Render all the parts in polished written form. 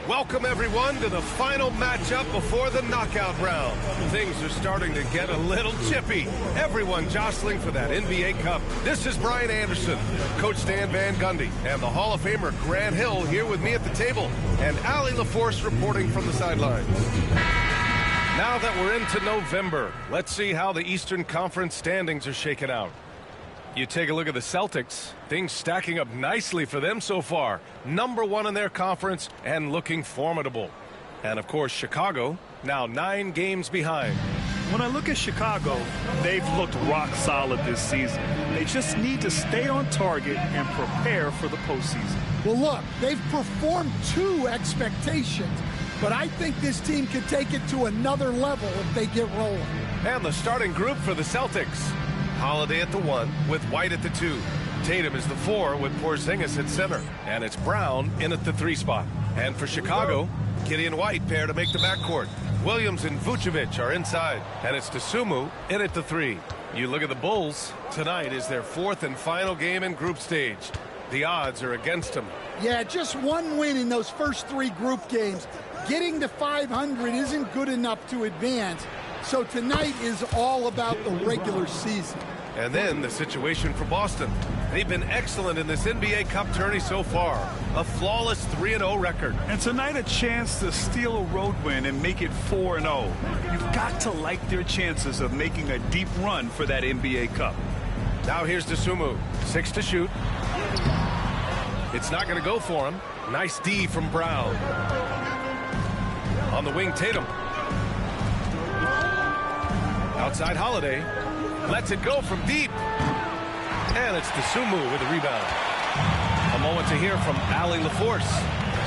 Welcome, everyone, to the final matchup before the knockout round. Things are starting to get a little chippy. Everyone jostling for that NBA Cup. This is Brian Anderson, Coach Dan Van Gundy, and the Hall of Famer Grant Hill here with me at the table, and Allie LaForce reporting from the sidelines. Now that we're into November, let's see how the Eastern Conference standings are shaken out. You take a look at the Celtics, things stacking up nicely for them so far. #1 in their conference and looking formidable. And of course, Chicago, now 9 games behind. When I look at Chicago, they've looked rock solid this season. They just need to stay on target and prepare for the postseason. Well, look, they've performed to expectations, but I think this team can take it to another level if they get rolling. And the starting group for the Celtics. Holiday at the 1 with White at the 2. Tatum is the 4 with Porzingis at center. And it's Brown in at the 3 spot. And for Chicago, Giddey and White pair to make the backcourt. Williams and Vucevic are inside. And it's Dosunmu in at the 3. You look at the Bulls. Tonight is their 4th and final game in group stage. The odds are against them. Yeah, just one win in those first 3 group games. Getting to 500 isn't good enough to advance. So tonight is all about the regular season. And then the situation for Boston. They've been excellent in this NBA Cup tourney so far. A flawless 3-0 record. And tonight a chance to steal a road win and make it 4-0. You've got to like their chances of making a deep run for that NBA Cup. Now here's Dosunmu. 6 to shoot. It's not going to go for him. Nice D from Brown. On the wing, Tatum. Outside Holiday, lets it go from deep. And it's Dosunmu with a rebound. A moment to hear from Allie LaForce.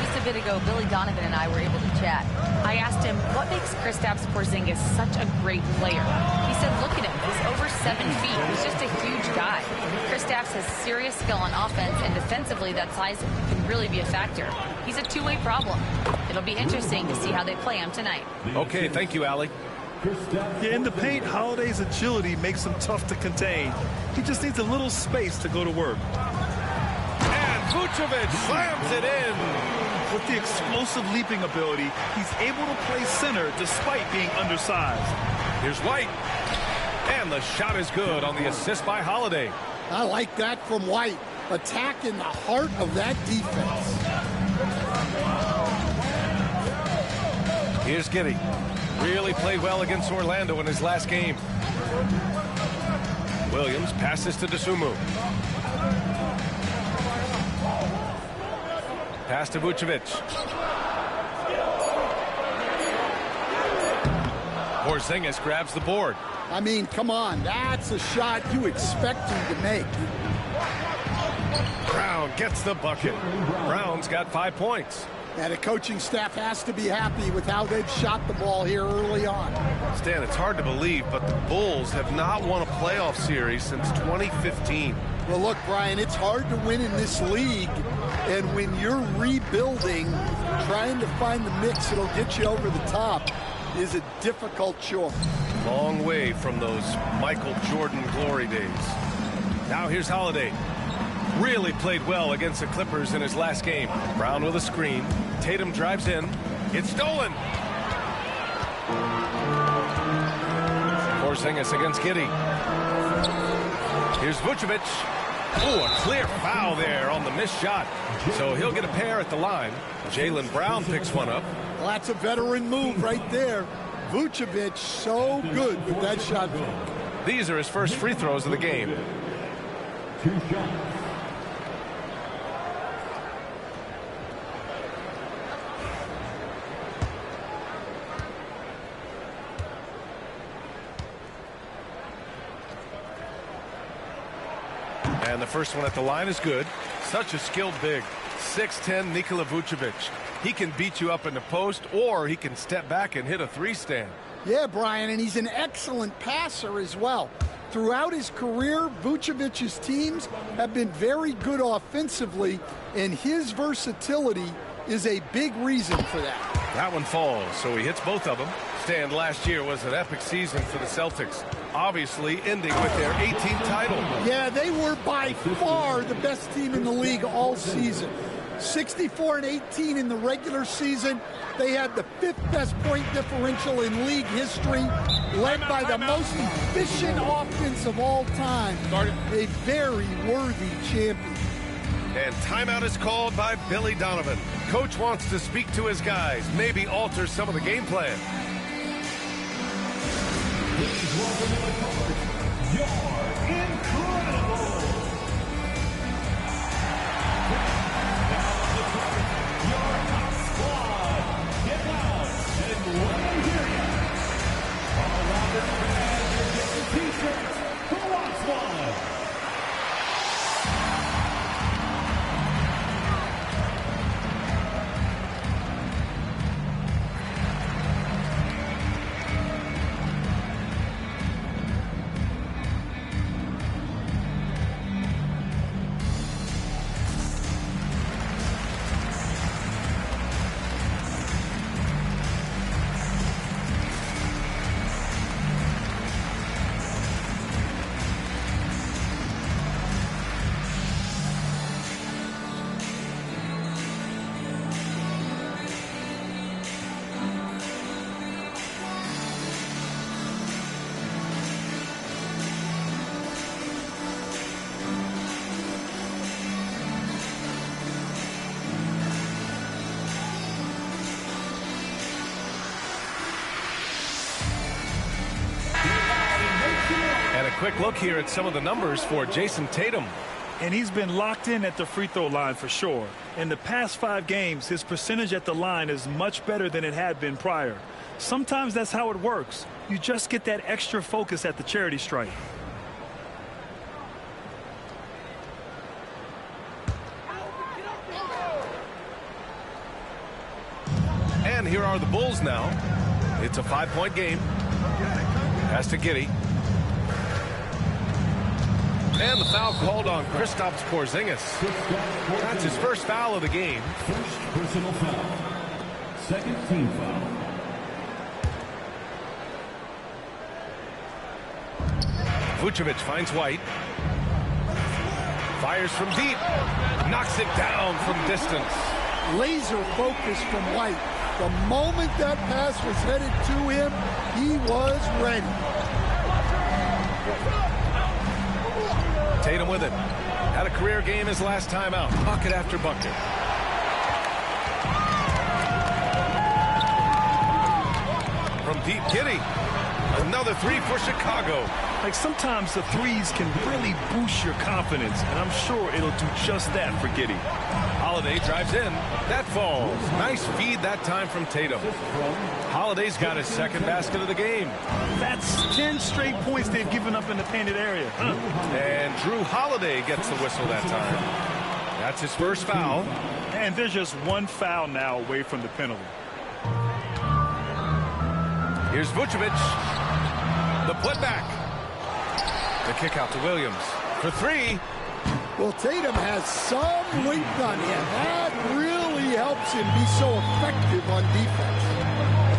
Just a bit ago, Billy Donovan and I were able to chat. I asked him, what makes Kristaps Porzingis such a great player? He said, look at him, he's over 7 feet. He's just a huge guy. Kristaps has serious skill on offense, and defensively, that size can really be a factor. He's a two-way problem. It'll be interesting to see how they play him tonight. Okay, thank you, Allie. Yeah, in the paint, Holiday's agility makes him tough to contain. He just needs a little space to go to work. And Vucevic slams it in. With the explosive leaping ability, he's able to play center despite being undersized. Here's White. And the shot is good on the assist by Holiday. I like that from White. Attack in the heart of that defense. Here's Giddey. Really played well against Orlando in his last game. Williams passes to Dosunmu. Pass to Vucevic. Porzingis grabs the board. I mean, come on, that's a shot you expect him to make. Brown gets the bucket. Brown's got 5 points. And the coaching staff has to be happy with how they've shot the ball here early on. Stan, it's hard to believe, but the Bulls have not won a playoff series since 2015. Well, look, Brian, it's hard to win in this league. And when you're rebuilding, trying to find the mix that'll get you over the top is a difficult chore. Long way from those Michael Jordan glory days. Now here's Holiday. Really played well against the Clippers in his last game. Brown with a screen. Tatum drives in. It's stolen. Porzingis against Giddey. Here's Vucevic. Oh, a clear foul there on the missed shot. So he'll get a pair at the line. Jaylen Brown picks one up. Well, that's a veteran move right there. Vucevic so good with that shot. These are his first free throws of the game. 2 shots. And the first one at the line is good. Such a skilled big. 6'10" Nikola Vucevic. He can beat you up in the post, or he can step back and hit a 3-stand. Yeah, Brian, and he's an excellent passer as well. Throughout his career, Vucevic's teams have been very good offensively, and his versatility is a big reason for that. That one falls, so he hits both of them. Stan, last year was an epic season for the Celtics, obviously ending with their 18th title. Yeah, they were by far the best team in the league all season. 64-18 in the regular season. They had the 5th best point differential in league history, led by the most efficient offense of all time. A very worthy champion. And timeout is called by Billy Donovan. Coach wants to speak to his guys, maybe alter some of the game plan. Please welcome to the court, your incredible. Now on the court, your hot squad. Get loud and let them hear you. All around the fans, you're getting t-shirts, the Hot Squad. Quick look here at some of the numbers for Jason Tatum. And he's been locked in at the free throw line for sure. In the past 5 games, his percentage at the line is much better than it had been prior. Sometimes that's how it works. You just get that extra focus at the charity stripe. And here are the Bulls now. It's a 5-point game. Pass to Giddey. And the foul called on Kristaps Porzingis. That's his first foul of the game. First personal foul. Second team foul. Vucevic finds White. Fires from deep. Knocks it down from distance. Laser focus from White. The moment that pass was headed to him, he was ready. Tatum with it. Had a career game his last time out. Bucket after bucket. From deep, Giddey. Another 3 for Chicago. Like sometimes the threes can really boost your confidence, and I'm sure it'll do just that for Giddey. Holiday drives in. That falls. Nice feed that time from Tatum. Holiday's got his second basket of the game. That's 10 straight points they've given up in the painted area. And Drew Holiday gets the whistle that time. That's his first foul. And there's just one foul now away from the penalty. Here's Vucevic. The putback. The kick out to Williams. For 3. Well, Tatum has some weight on him. That really helps him be so effective on defense.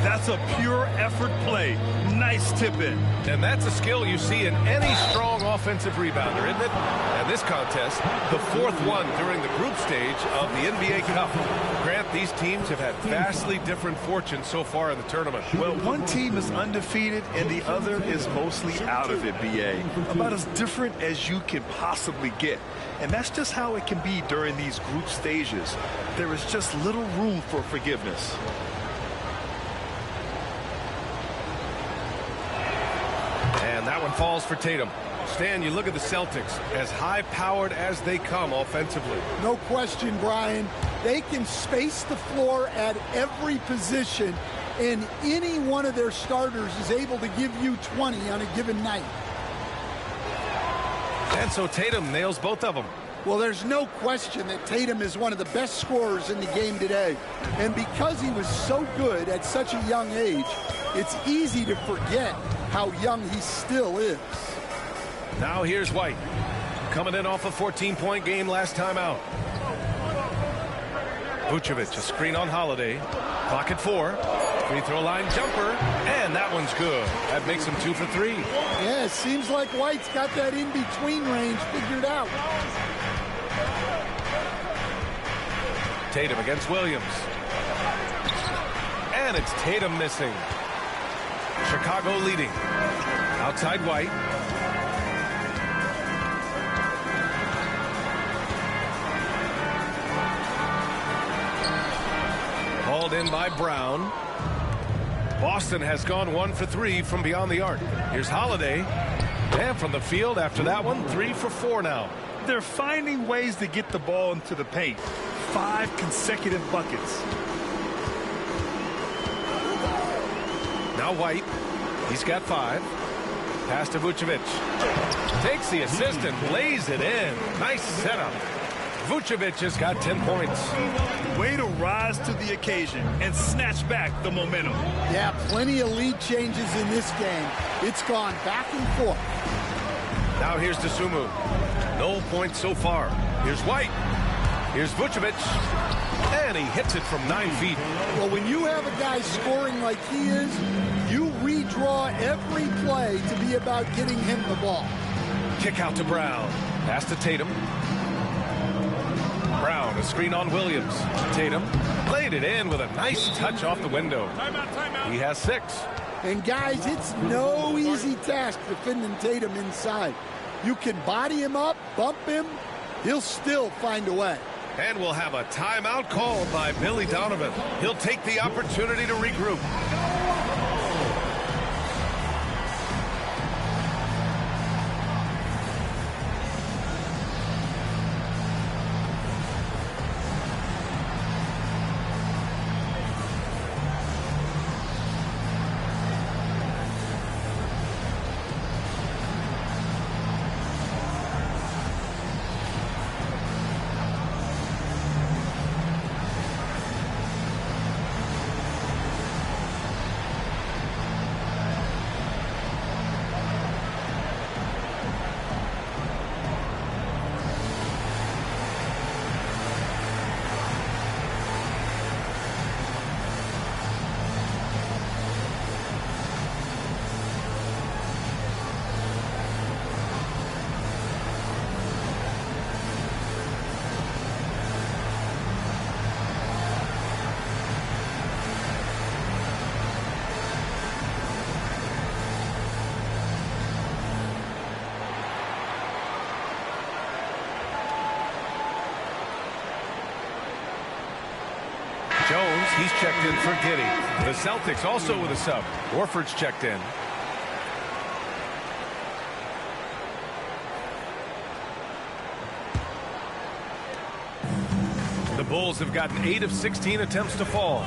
That's a pure effort play. Nice tip in. And that's a skill you see in any strong offensive rebounder, isn't it? And this contest, the 4th one during the group stage of the NBA Cup. Grant, these teams have had vastly different fortunes so far in the tournament. Well, one team is undefeated and the other is mostly out of it, BA. About as different as you can possibly get. And that's just how it can be during these group stages. There is just little room for forgiveness. And that one falls for Tatum. Stan, you look at the Celtics, as high-powered as they come offensively. No question, Brian. They can space the floor at every position, and any one of their starters is able to give you 20 on a given night. And so Tatum nails both of them. Well, there's no question that Tatum is one of the best scorers in the game today. And because he was so good at such a young age, it's easy to forget how young he still is. Now here's White. Coming in off a 14-point game last time out. Vucevic, a screen on Holiday. Clock at 4. Free throw line jumper. And that one's good. That makes him 2 for 3. Yeah, it seems like White's got that in-between range figured out. Tatum against Williams. And it's Tatum missing. Chicago leading. Outside White. Hauled in by Brown. Boston has gone 1 for 3 from beyond the arc. Here's Holiday. And from the field after that one, 3 for 4 now. They're finding ways to get the ball into the paint. 5 consecutive buckets. Now White. He's got 5. Pass to Vucevic. Takes the assist and lays it in. Nice setup. Vucevic has got 10 points. Way to rise to the occasion and snatch back the momentum. Yeah, plenty of lead changes in this game. It's gone back and forth. Now here's Dosunmu. No points so far. Here's White. Here's Vucevic. And he hits it from 9 feet. Well, when you have a guy scoring like he is, you redraw every play to be about getting him the ball. Kick out to Brown. Pass to Tatum. Brown, a screen on Williams. Tatum played it in with a nice touch off the window. He has 6. And guys, it's no easy task defending Tatum inside. You can body him up, bump him, he'll still find a way. And we'll have a timeout called by Billy Donovan. He'll take the opportunity to regroup. Jones, he's checked in for Giddy. The Celtics also with a sub. Horford's checked in. The Bulls have gotten 8 of 16 attempts to fall.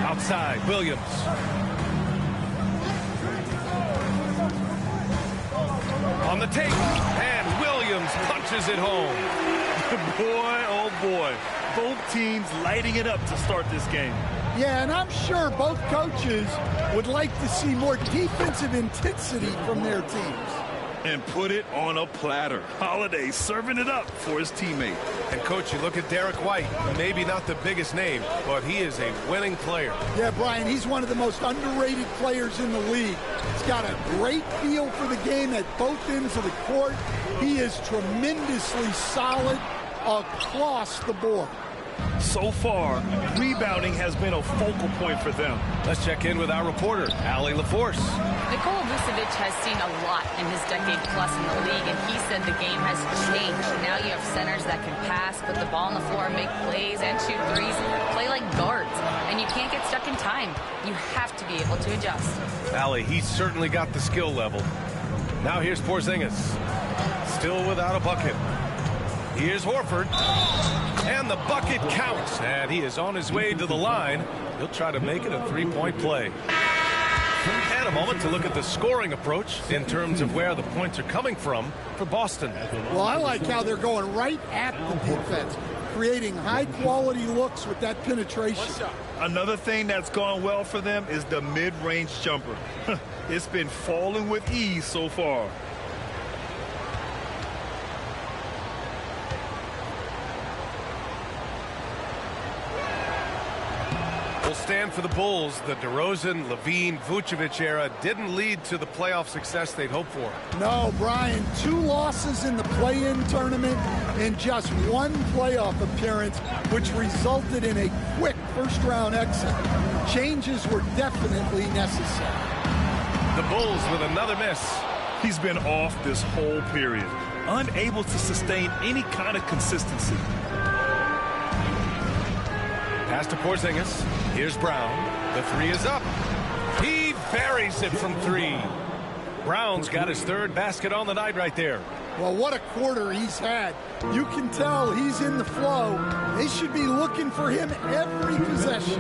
Outside, Williams. On the take, and Williams punches it home. Boy, oh boy. Both teams lighting it up to start this game. Yeah, and I'm sure both coaches would like to see more defensive intensity from their teams. And put it on a platter. Holiday serving it up for his teammate. And, Coach, you look at Derek White, maybe not the biggest name, but he is a winning player. Yeah, Brian, he's one of the most underrated players in the league. He's got a great feel for the game at both ends of the court. He is tremendously solid across the board. So far, rebounding has been a focal point for them. Let's check in with our reporter, Allie LaForce. Nikola Vucevic has seen a lot in his decade plus in the league, and he said the game has changed. Now you have centers that can pass, put the ball on the floor, make plays, and shoot threes, play like guards. And you can't get stuck in time. You have to be able to adjust. Allie, he's certainly got the skill level. Now here's Porzingis. Still without a bucket. Here's Horford. And the bucket counts. And he is on his way to the line. He'll try to make it a three-point play. And a moment to look at the scoring approach in terms of where the points are coming from for Boston. Well, I like how they're going right at the defense, creating high-quality looks with that penetration. Another thing that's gone well for them is the mid-range jumper. It's been falling with ease so far. Will stand for the Bulls. The DeRozan, Levine, Vucevic era didn't lead to the playoff success they'd hoped for. No, Brian, 2 losses in the play-in tournament and just 1 playoff appearance, which resulted in a quick first-round exit. Changes were definitely necessary. The Bulls with another miss. He's been off this whole period, unable to sustain any kind of consistency. Pass to Porzingis. Here's Brown. The 3 is up. He buries it from 3. Brown's got his 3rd basket on the night right there. Well, what a quarter he's had. You can tell he's in the flow. They should be looking for him every possession.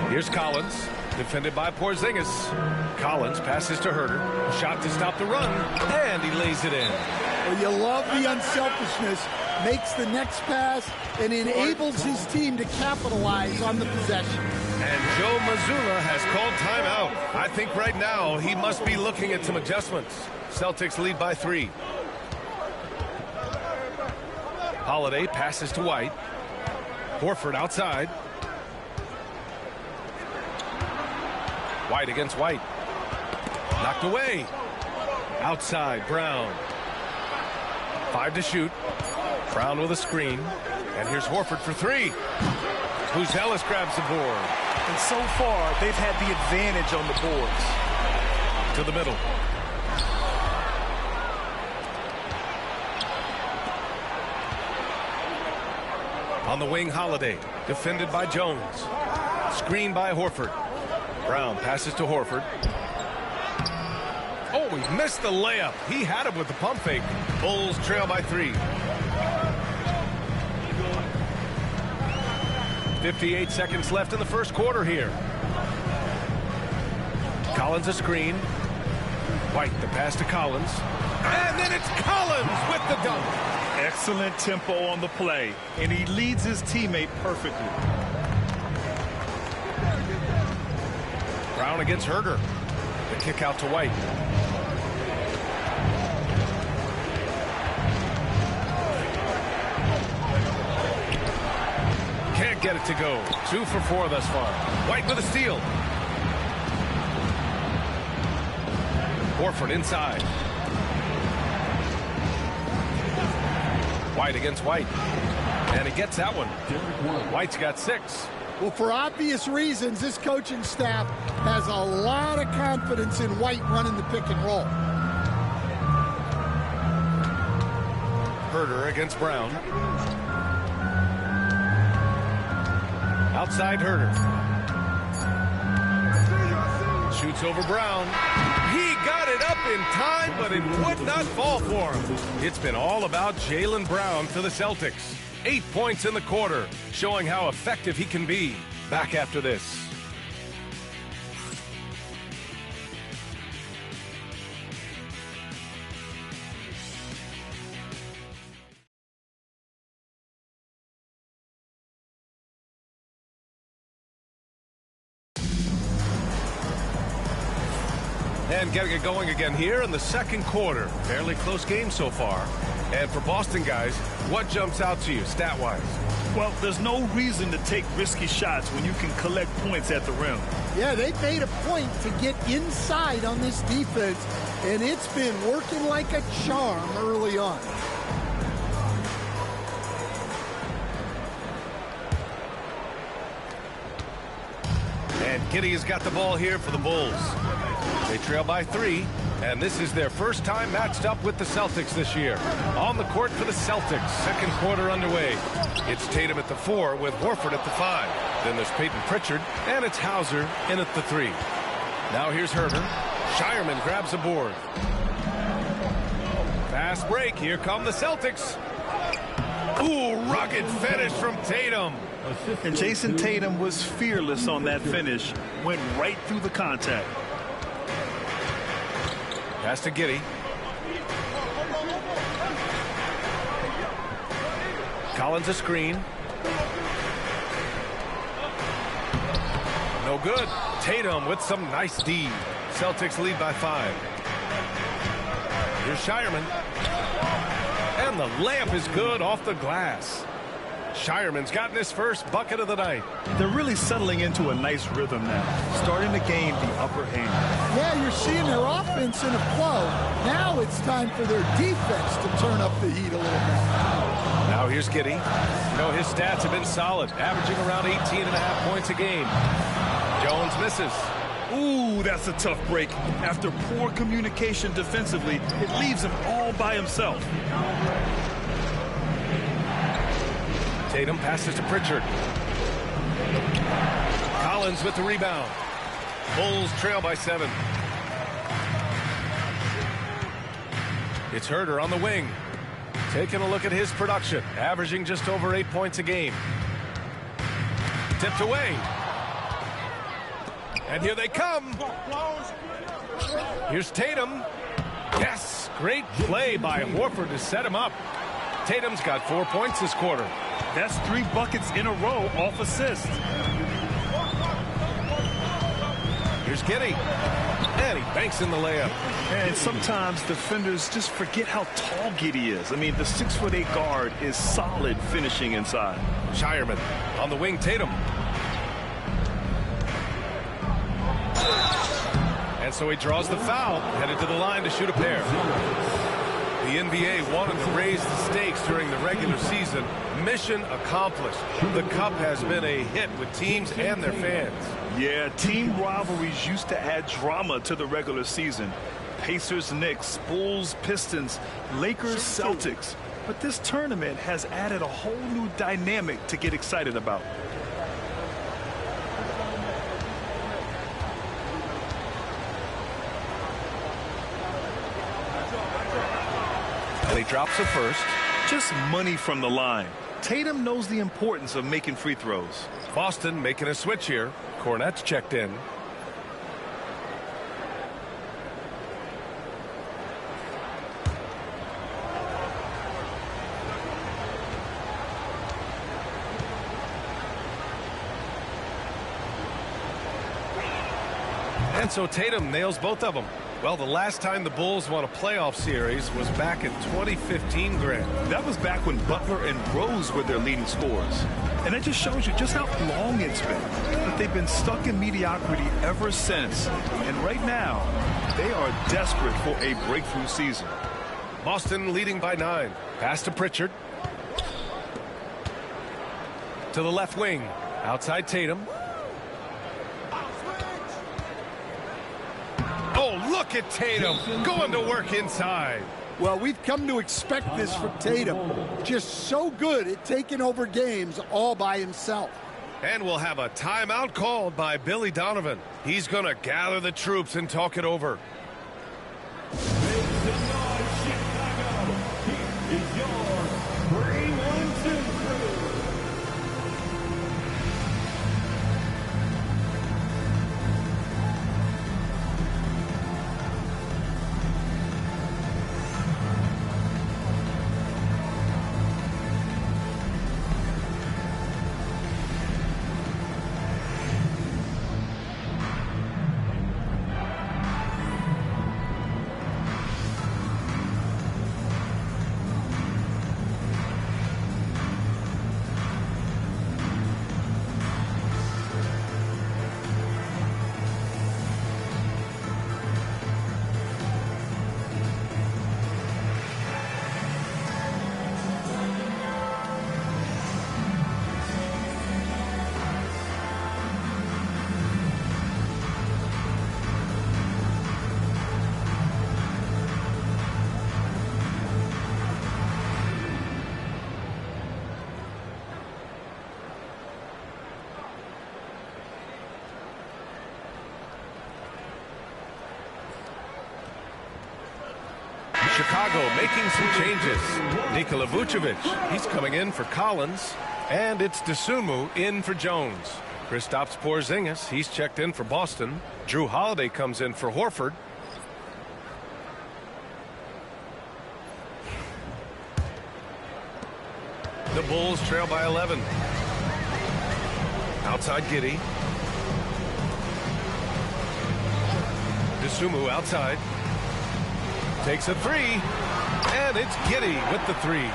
Here's Collins, defended by Porzingis. Collins passes to Herter. Shot to stop the run, and he lays it in. Well, you love the unselfishness. Makes the next pass and enables his team to capitalize on the possession. And Joe Mazzulla has called timeout. I think right now he must be looking at some adjustments. Celtics lead by 3. Holiday passes to White. Horford outside. White against White. Knocked away. Outside, Brown. 5 to shoot. Brown with a screen. And here's Horford for 3. Buzelis grabs the board. And so far, they've had the advantage on the boards. To the middle. On the wing, Holiday. Defended by Jones. Screen by Horford. Brown passes to Horford. Oh, he missed the layup. He had it with the pump fake. Bulls trail by 3. 58 seconds left in the first quarter here. Collins a screen. White the pass to Collins. And then it's Collins with the dunk. Excellent tempo on the play, and he leads his teammate perfectly. Brown against Herter. The kick out to White. Can't get it to go. 2 for 4 thus far. White with a steal. Horford inside. White against White. And he gets that one. White's got 6. Well, for obvious reasons, this coaching staff has a lot of confidence in White running the pick and roll. Herter against Brown. Outside Herter. Shoots over Brown. He got it up in time, but it would not fall for him. It's been all about Jaylen Brown for the Celtics. 8 points in the quarter, showing how effective he can be. Back after this. And getting it going again here in the second quarter. Fairly close game so far. And for Boston guys, what jumps out to you stat-wise? Well, there's no reason to take risky shots when you can collect points at the rim. Yeah, they made a point to get inside on this defense, and it's been working like a charm early on. And Giddey has got the ball here for the Bulls. They trail by 3, and this is their first time matched up with the Celtics this year. On the court for the Celtics, second quarter underway. It's Tatum at the 4 with Horford at the 5. Then there's Peyton Pritchard, and it's Hauser in at the 3. Now here's Herter. Shireman grabs the board. Fast break. Here come the Celtics. Ooh, rugged finish from Tatum. And Jason Tatum was fearless on that finish. Went right through the contact. Pass to Giddey. Collins a screen. No good. Tatum with some nice D. Celtics lead by 5. Here's Shireman. And the layup is good off the glass. Shireman's gotten his first bucket of the night. They're really settling into a nice rhythm now, starting to gain the upper hand. Yeah, you're seeing their offense in a flow. Now it's time for their defense to turn up the heat a little bit. Now here's Giddey. You know, his stats have been solid, averaging around 18.5 points a game. Jones misses. Ooh, that's a tough break. After poor communication defensively, it leaves him all by himself. Tatum passes to Pritchard. Collins with the rebound. Bulls trail by 7. It's Herter on the wing. Taking a look at his production, averaging just over 8 points a game. Tipped away. And here they come. Here's Tatum. Yes, great play by Horford to set him up. Tatum's got 4 points this quarter. That's 3 buckets in a row off assist. Here's Giddey. And he banks in the layup. And sometimes defenders just forget how tall Giddey is. I mean, the 6'8" guard is solid finishing inside. Shireman on the wing, Tatum. And so he draws the foul, headed to the line to shoot a pair. The NBA wanted to raise the stakes during the regular season. Mission accomplished. The cup has been a hit with teams and their fans. Yeah, team rivalries used to add drama to the regular season. Pacers, Knicks, Bulls, Pistons, Lakers, Celtics. But this tournament has added a whole new dynamic to get excited about. And he drops it first. Just money from the line. Tatum knows the importance of making free throws. Boston making a switch here. Cornette's checked in. And so Tatum nails both of them. Well, the last time the Bulls won a playoff series was back in 2015, Grant. That was back when Butler and Rose were their leading scorers. And it just shows you just how long it's been. But they've been stuck in mediocrity ever since. And right now, they are desperate for a breakthrough season. Boston leading by 9. Pass to Pritchard. To the left wing. Outside Tatum. Oh, look at Tatum going to work inside. Well, we've come to expect this from Tatum. Just so good at taking over games all by himself. And we'll have a timeout called by Billy Donovan. He's going to gather the troops and talk it over. Chicago making some changes. Nikola Vucevic, he's coming in for Collins. And it's Dosunmu in for Jones. Kristaps Porzingis, he's checked in for Boston. Drew Holiday comes in for Horford. The Bulls trail by 11. Outside Giddey. Dosunmu outside. Takes a three. And it's Giddey with the three.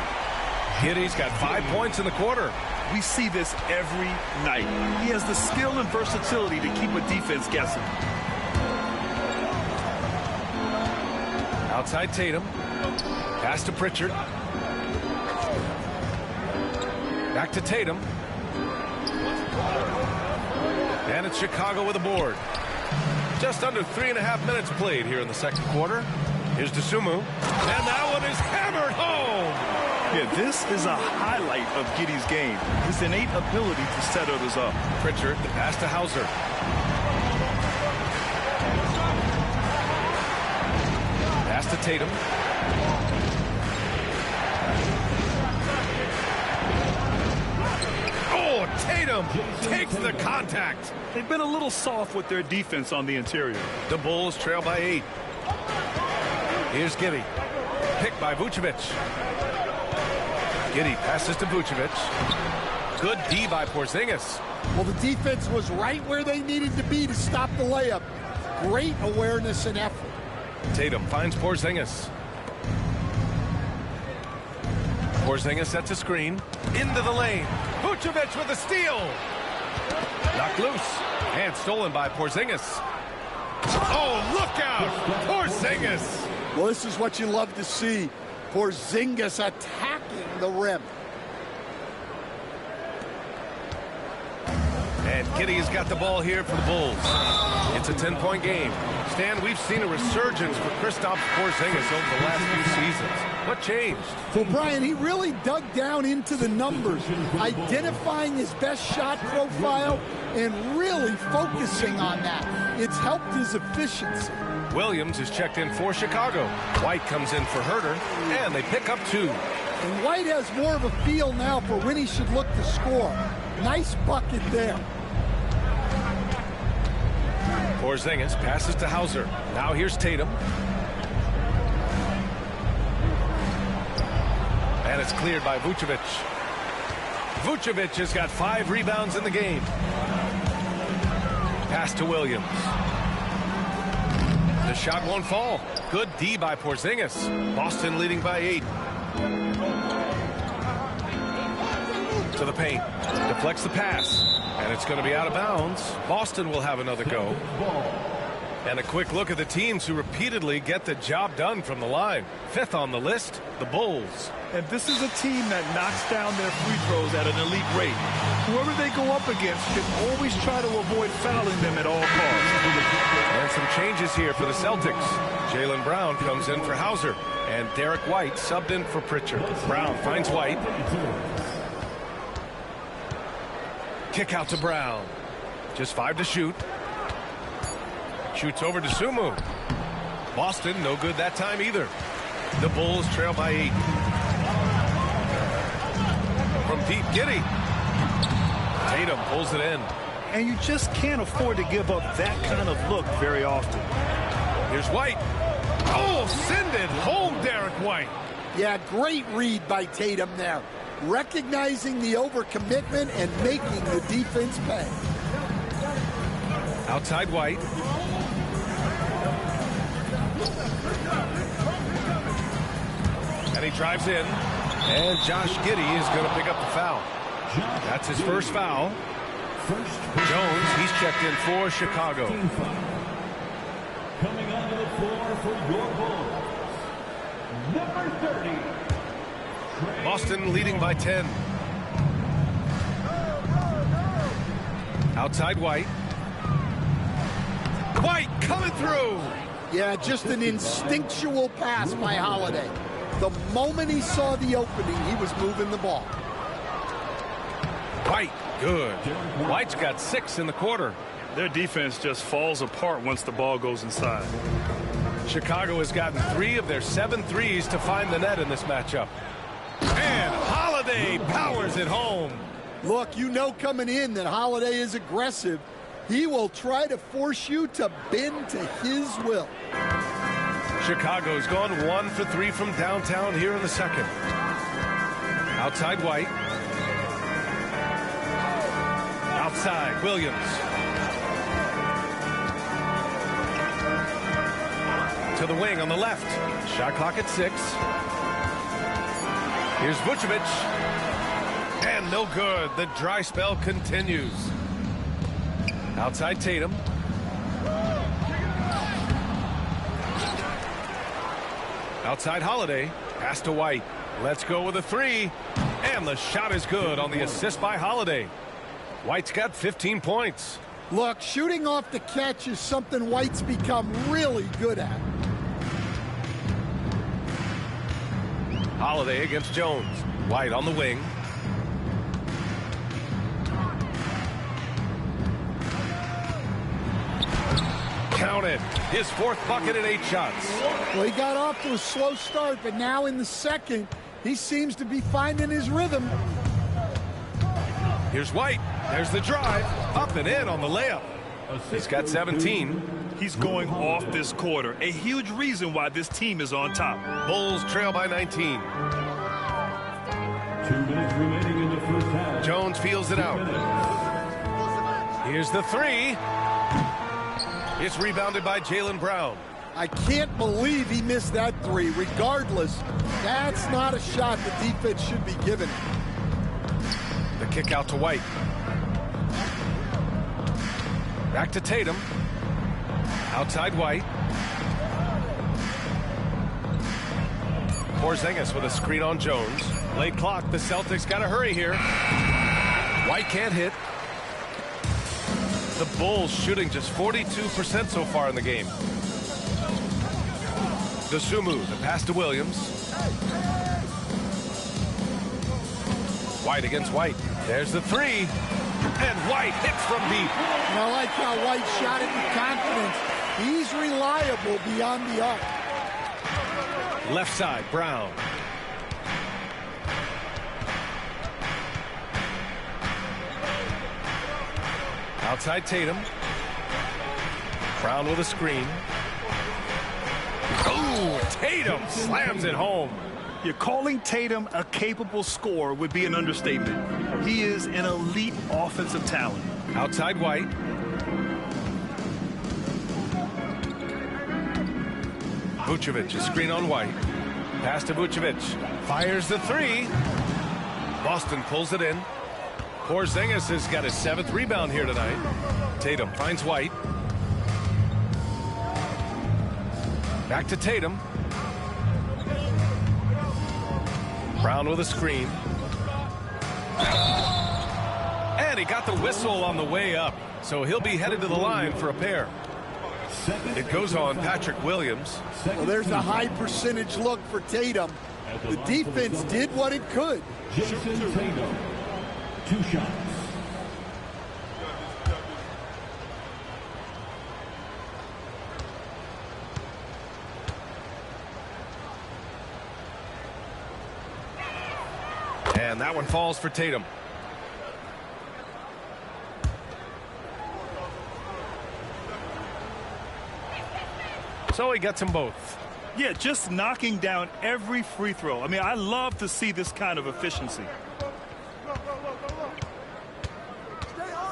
Giddey's got 5 points in the quarter. We see this every night. He has the skill and versatility to keep a defense guessing. Outside Tatum. Pass to Pritchard. Back to Tatum. And it's Chicago with a board. Just under 3.5 minutes played here in the second quarter. Here's Dosunmu. And that one is hammered home. Yeah, this is a highlight of Giddey's game. His innate ability to set others up. Pritchard, the pass to Hauser. Pass to Tatum. Oh, Tatum takes the contact. They've been a little soft with their defense on the interior. The Bulls trail by 8. Here's Giddey. Picked by Vucevic. Giddey passes to Vucevic. Good D by Porzingis. Well, the defense was right where they needed to be to stop the layup. Great awareness and effort. Tatum finds Porzingis. Porzingis sets a screen. Into the lane. Vucevic with a steal. Knocked loose. And stolen by Porzingis. Oh, look out! Porzingis! Well, this is what you love to see. Porzingis attacking the rim. And Giddey has got the ball here for the Bulls. It's a 10-point game. Stan, we've seen a resurgence for Kristaps Porzingis over the last few seasons. What changed? Well, Brian, he really dug down into the numbers, identifying his best shot profile and really focusing on that. It's helped his efficiency. Williams is checked in for Chicago. White comes in for Herter, and they pick up 2. And White has more of a feel now for when he should look to score. Nice bucket there. Porzingis passes to Hauser. Now here's Tatum. And it's cleared by Vucevic. Vucevic has got 5 rebounds in the game. Pass to Williams. The shot won't fall. Good D by Porzingis. Boston leading by 8. To the paint. Deflects the pass. And it's going to be out of bounds. Boston will have another go. And a quick look at the teams who repeatedly get the job done from the line. 5th on the list, the Bulls. And this is a team that knocks down their free throws at an elite rate. Whoever they go up against should always try to avoid fouling them at all costs. And some changes here for the Celtics. Jaylen Brown comes in for Hauser. And Derek White subbed in for Pritchard. Brown finds White. Kick out to Brown. Just 5 to shoot. Shoots over to Sumu. Boston, no good that time either. The Bulls trail by 8. From deep, Giddey. Tatum pulls it in. And you just can't afford to give up that kind of look very often. Here's White. Oh, send it home, Derek White. Yeah, great read by Tatum there. Recognizing the overcommitment and making the defense pay. Outside White. And he drives in. And Josh Giddey is going to pick up the foul. That's his first foul. Jones, he's checked in for Chicago. Coming onto the floor for your Bulls, number 30. Boston leading by 10. Outside White. White coming through. Yeah, just an instinctual pass by Holiday. The moment he saw the opening, he was moving the ball. White, good. White's got 6 in the quarter. Their defense just falls apart once the ball goes inside. Chicago has gotten 3 of their 7 threes to find the net in this matchup. And Holiday powers it home. Look, you know coming in that Holiday is aggressive. He will try to force you to bend to his will. Chicago's gone 1 for 3 from downtown here in the second. Outside White. Outside Williams. To the wing on the left. Shot clock at 6. Here's Vucevic. And no good. The dry spell continues. Outside Tatum. Outside Holiday. Pass to White. Let's go with a three. And the shot is good on the assist by Holiday. White's got 15 points. Look, shooting off the catch is something White's become really good at. Holiday against Jones. White on the wing. Counted. His fourth bucket at 8 shots. Well, he got off to a slow start, but now in the second, he seems to be finding his rhythm. Here's White. There's the drive. Up and in on the layup. He's got 17. He's going off this quarter. A huge reason why this team is on top. Bulls trail by 19. 2 minutes remaining in the first half. Jones feels it out. Here's the three. It's rebounded by Jaylen Brown. I can't believe he missed that three. Regardless, that's not a shot the defense should be giving. The kick out to White. Back to Tatum. Outside White. Porzingis with a screen on Jones. Late clock. The Celtics got to hurry here. White can't hit. The Bulls shooting just 42% so far in the game. Dosunmu, the pass to Williams. White against White. There's the three. And White hits from deep. And I like how White shot it with confidence. He's reliable beyond the arc. Left side, Brown. Outside Tatum. Brown with a screen. Oh, Tatum slams it home. You're calling Tatum a capable scorer would be an understatement. He is an elite offensive talent. Outside White. Vucevic, a screen on White. Pass to Vucevic. Fires the three. Boston pulls it in. Porzingis has got his 7th rebound here tonight. Tatum finds White. Back to Tatum. Brown with a screen. And he got the whistle on the way up. So he'll be headed to the line for a pair. It goes on Patrick Williams. Well, there's a high percentage look for Tatum. The defense did what it could. Jason Tatum, 2 shots. And that one falls for Tatum. So he gets them both. Yeah, just knocking down every free throw. I mean, I love to see this kind of efficiency.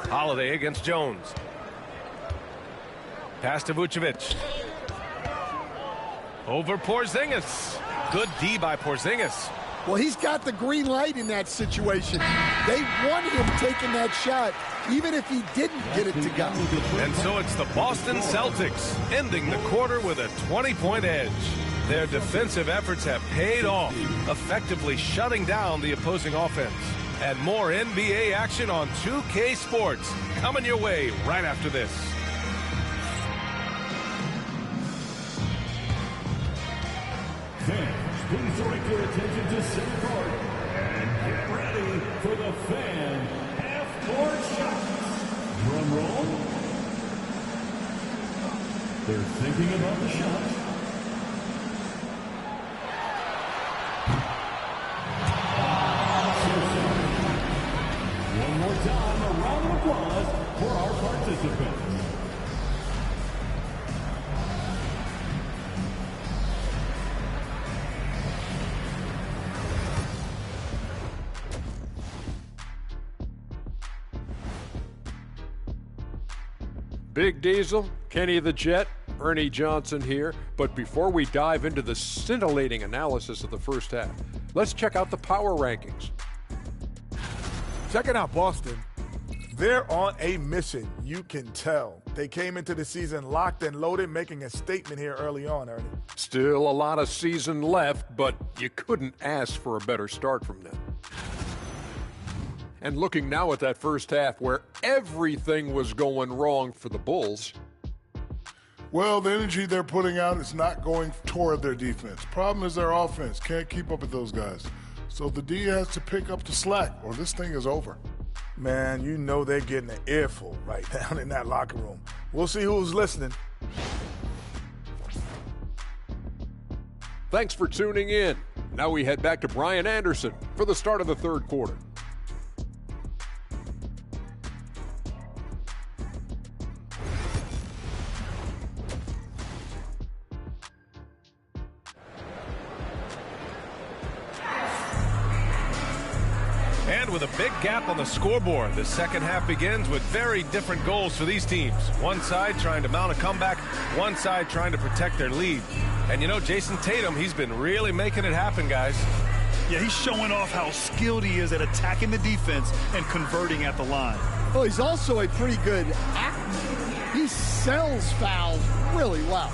Holiday against Jones. Pass to Vucevic. Over Porzingis. Good D by Porzingis. Well, he's got the green light in that situation. They want him taking that shot, even if he didn't get it to go. And so it's the Boston Celtics ending the quarter with a 20-point edge. Their defensive efforts have paid off, effectively shutting down the opposing offense. And more NBA action on 2K Sports coming your way right after this. Fans, please direct your attention to center court and get ready for the fan half-court shots. Drum roll. They're thinking about the shot. One more time, a round of applause for our participants. Big Diesel, Kenny the Jet, Ernie Johnson here. But before we dive into the scintillating analysis of the first half, Let's check out the power rankings. Checking out Boston. They're on a mission, you can tell. They came into the season locked and loaded, making a statement here early on, Ernie. Still a lot of season left, but you couldn't ask for a better start from them. And looking now at that first half where everything was going wrong for the Bulls. Well, the energy they're putting out is not going toward their defense. Problem is their offense can't keep up with those guys. So the D has to pick up the slack or this thing is over. Man, you know they're getting an earful right down in that locker room. We'll see who's listening. Thanks for tuning in. Now we head back to Brian Anderson for the start of the third quarter. And with a big gap on the scoreboard, the second half begins with very different goals for these teams. One side trying to mount a comeback, one side trying to protect their lead. And you know, Jason Tatum, he's been really making it happen, guys. Yeah, he's showing off how skilled he is at attacking the defense and converting at the line. Well, he's also a pretty good actor. He sells fouls really well.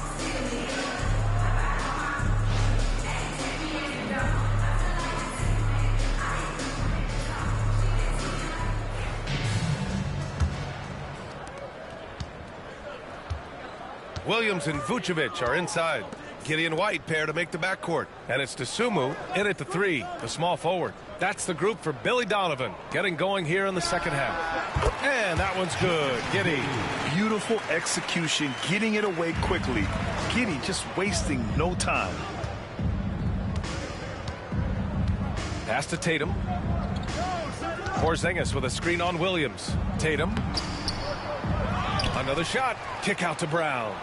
Williams and Vucevic are inside. Gideon White pair to make the backcourt. And it's Dosunmu in at the three, the small forward. That's the group for Billy Donovan, getting going here in the second half. And that one's good. Giddy. Beautiful execution, getting it away quickly. Giddy just wasting no time. Pass to Tatum. Porzingis with a screen on Williams. Tatum. Another shot. Kick out to Brown.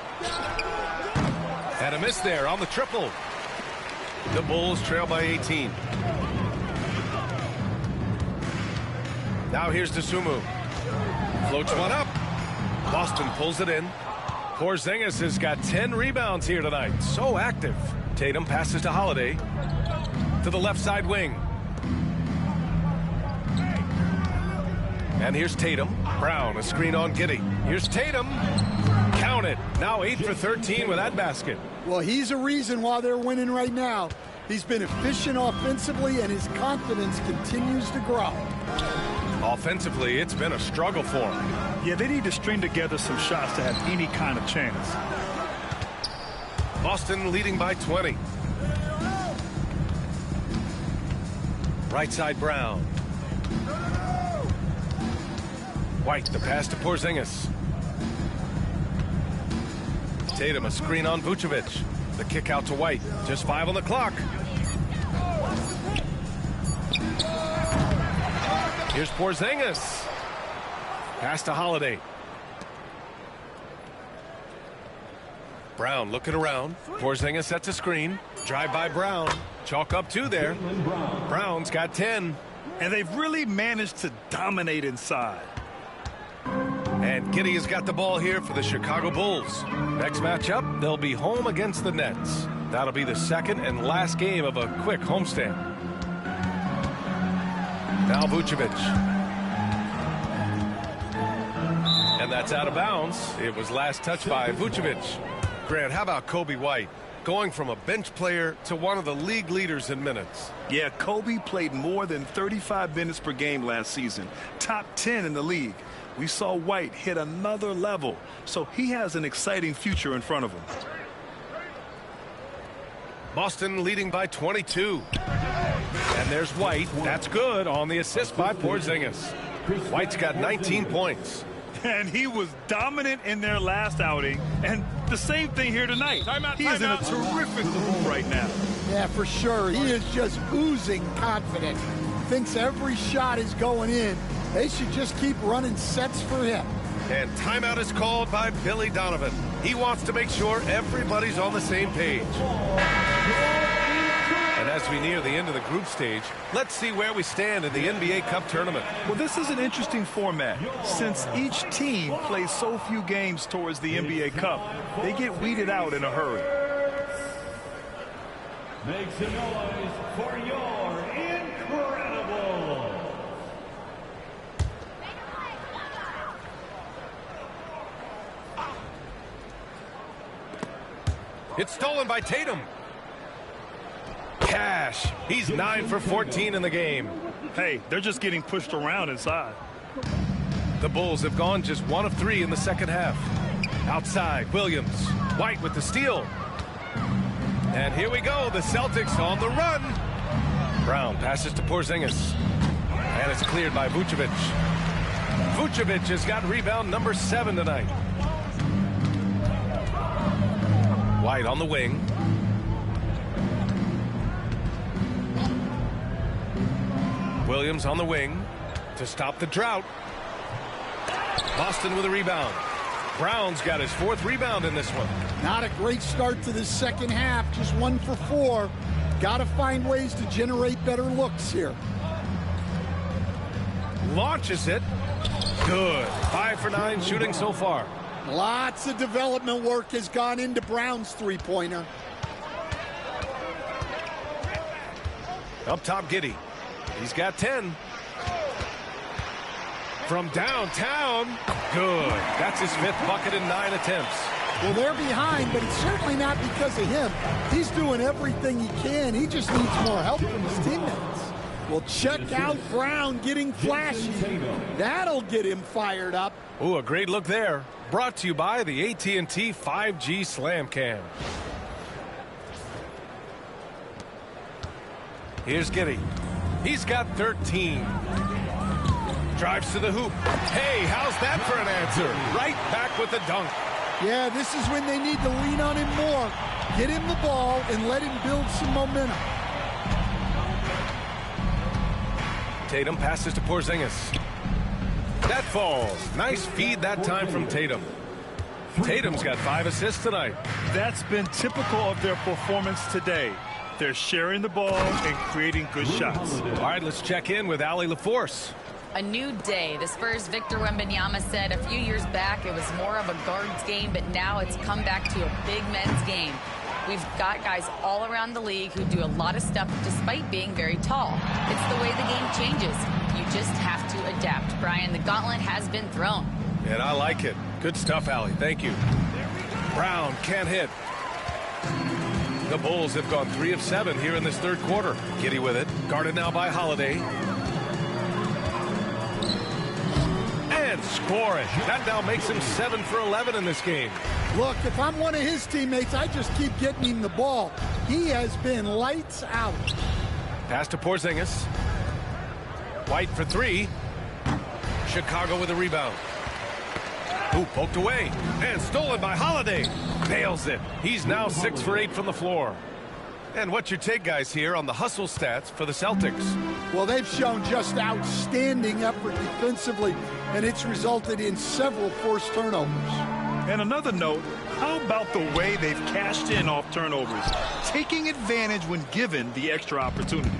And a miss there on the triple. The Bulls trail by 18. Now here's Dosunmu. Floats one up. Boston pulls it in. Porzingis has got 10 rebounds here tonight. So active. Tatum passes to Holiday. To the left side wing. And here's Tatum. Brown, a screen on Giddey. Here's Tatum. Count it. Now 8 for 13 with that basket. Well, he's a reason why they're winning right now. He's been efficient offensively, and his confidence continues to grow. Offensively, it's been a struggle for him. Yeah, they need to string together some shots to have any kind of chance. Boston leading by 20. Right side Brown. White, the pass to Porzingis. Tatum, a screen on Vucevic. The kick out to White. Just 5 on the clock. Here's Porzingis. Pass to Holiday. Brown looking around. Porzingis sets a screen. Drive by Brown. Chalk up 2 there. Brown's got 10. And they've really managed to dominate inside. And Giddey has got the ball here for the Chicago Bulls. Next matchup, they'll be home against the Nets. That'll be the second and last game of a quick homestand. Now Vucevic. And that's out of bounds. It was last touched by Vucevic. Grant, how about Kobe White? Going from a bench player to one of the league leaders in minutes. Yeah, Kobe played more than 35 minutes per game last season. Top 10 in the league. We saw White hit another level, so he has an exciting future in front of him. Boston leading by 22. And there's White. That's good on the assist by Porzingis. White's got 19 points. And he was dominant in their last outing, and the same thing here tonight. He is in a terrific mood right now. Yeah, for sure. He is just oozing confidence. Thinks every shot is going in. They should just keep running sets for him. And timeout is called by Billy Donovan. He wants to make sure everybody's on the same page. And as we near the end of the group stage, let's see where we stand in the NBA Cup tournament. Well, this is an interesting format. Since each team plays so few games towards the NBA Cup, they get weeded out in a hurry. Make some noise for your It's stolen by Tatum. Cash. He's 9 for 14 in the game. Hey, they're just getting pushed around inside. The Bulls have gone just 1 of 3 in the second half. Outside, Williams. White with the steal. And here we go, the Celtics on the run. Brown passes to Porzingis. And it's cleared by Vucevic. Vucevic has got rebound number 7 tonight. White on the wing. Williams on the wing to stop the drought. Boston with a rebound. Brown's got his 4th rebound in this one. Not a great start to the second half, just 1 for 4. Got to find ways to generate better looks here. Launches it. Good. 5 for 9 shooting so far. Lots of development work has gone into Brown's three-pointer. Up top, Giddey. He's got 10. From downtown. Good. That's his 5th bucket in 9 attempts. Well, they're behind, but it's certainly not because of him. He's doing everything he can. He just needs more help from his teammates. Well, check out Brown getting flashy. That'll get him fired up. Ooh, a great look there. Brought to you by the AT&T 5G Slam Cam. Here's Giddey. He's got 13. Drives to the hoop. Hey, how's that for an answer? Right back with the dunk. Yeah, this is when they need to lean on him more. Get him the ball and let him build some momentum. Tatum passes to Porzingis. That falls. Nice feed that time from Tatum. Tatum's got 5 assists tonight. That's been typical of their performance today. They're sharing the ball and creating good shots. All right, let's check in with Allie LaForce. A new day. The Spurs' Victor Wembanyama said a few years back it was more of a guards game, but now it's come back to a big men's game. We've got guys all around the league who do a lot of stuff despite being very tall. It's the way the game changes. You just have to adapt. Brian, the gauntlet has been thrown. And I like it. Good stuff, Allie. Thank you. Brown can't hit. The Bulls have gone 3 of 7 here in this third quarter. Giddey with it. Guarded now by Holiday. And score it. That now makes him 7 for 11 in this game. Look, if I'm one of his teammates, I just keep getting him the ball. He has been lights out. Pass to Porzingis. White for 3. Chicago with a rebound. Ooh, poked away. And stolen by Holiday. Nails it. He's now 6 for 8 from the floor. And what's your take, guys, here on the hustle stats for the Celtics? Well, they've shown just outstanding effort defensively, and it's resulted in several forced turnovers. And another note, how about the way they've cashed in off turnovers, taking advantage when given the extra opportunity?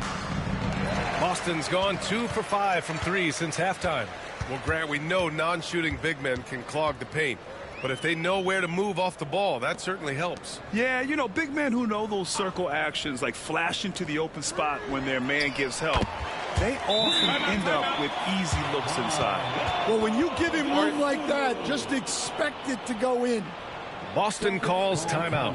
Boston's gone 2 for 5 from 3 since halftime. Well, Grant, we know non-shooting big men can clog the paint. But if they know where to move off the ball, that certainly helps. Yeah, you know, big men who know those circle actions, like flashing to the open spot when their man gives help, they often end up with easy looks inside. Well, when you give him room like that, just expect it to go in. Boston calls timeout.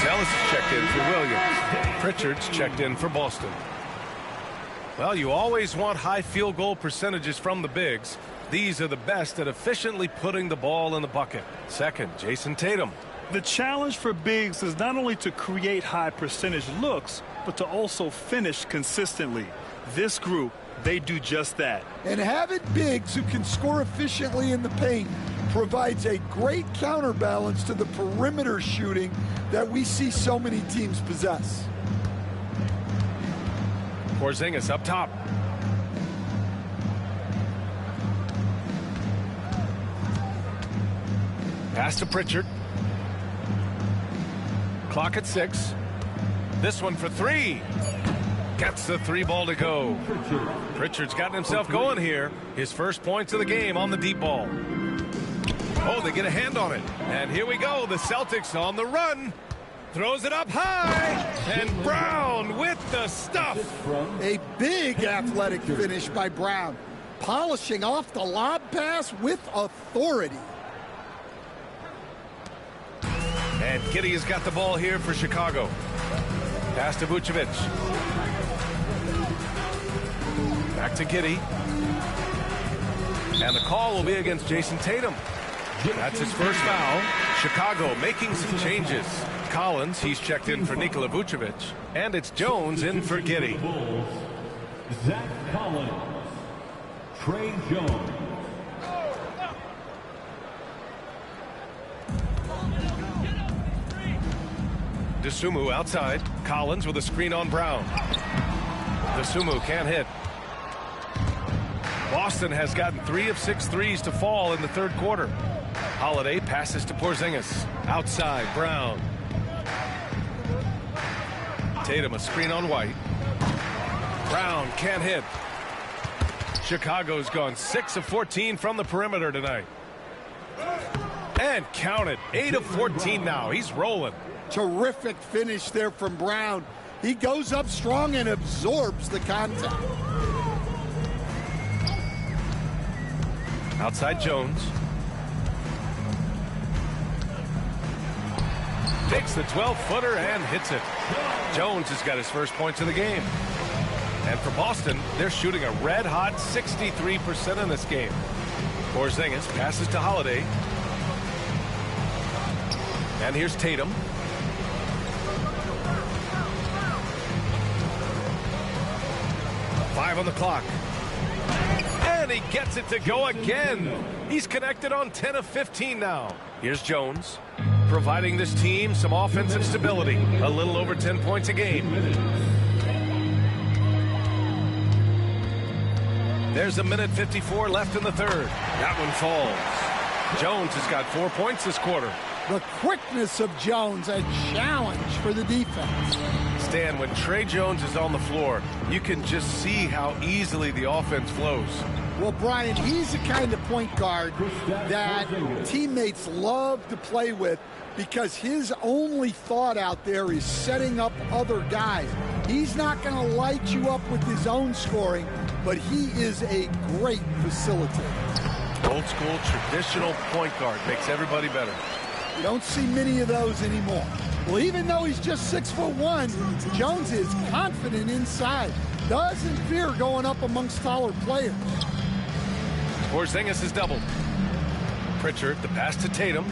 Ellis checked in for Williams. Pritchard's checked in for Boston. Well, you always want high field goal percentages from the bigs. These are the best at efficiently putting the ball in the bucket. Second, Jason Tatum. The challenge for bigs is not only to create high percentage looks, but to also finish consistently. This group, they do just that. And having bigs who can score efficiently in the paint provides a great counterbalance to the perimeter shooting that we see so many teams possess. Porzingis up top. Pass to Pritchard. Clock at 6. This one for 3. Gets the 3 ball to go. Pritchard's gotten himself going here. His first points of the game on the deep ball. Oh, they get a hand on it. And here we go. The Celtics on the run. Throws it up high, and Brown with the stuff. A big athletic finish by Brown, polishing off the lob pass with authority. And Giddey has got the ball here for Chicago. Pass to Vucevic. Back to Giddey. And the call will be against Jason Tatum. That's his first foul. Chicago making some changes. Collins, he's checked in for Nikola Vucevic. And it's Jones in for Giddey. Zach Collins. Trey Jones. DeSumo outside. Collins with a screen on Brown. DeSumo can't hit. Boston has gotten 3 of 6 threes to fall in the third quarter. Holiday passes to Porzingis. Outside, Brown. Tatum a screen on White. Brown can't hit. Chicago's gone 6 of 14 from the perimeter tonight. And counted. 8 of 14 now. He's rolling. Terrific finish there from Brown. He goes up strong and absorbs the contact. Outside Jones. Takes the 12-footer and hits it. Jones has got his first points of the game. And for Boston, they're shooting a red-hot 63% in this game. Porzingis passes to Holiday. And here's Tatum. Five on the clock. And he gets it to go again. He's connected on 10 of 15 now. Here's Jones, providing this team some offensive stability. A little over 10 points a game. There's a minute 54 left in the third. That one falls. Jones has got 4 points this quarter. The quickness of Jones, a challenge for the defense. Stan, when Trey Jones is on the floor, you can just see how easily the offense flows. Well, Brian, he's the kind of point guard that teammates love to play with because his only thought out there is setting up other guys. He's not going to light you up with his own scoring, but he is a great facilitator. Old school, traditional point guard makes everybody better. You don't see many of those anymore. Well, even though he's just 6'1", Jones is confident inside. Doesn't fear going up amongst taller players. Porzingis is doubled. Pritchard, the pass to Tatum.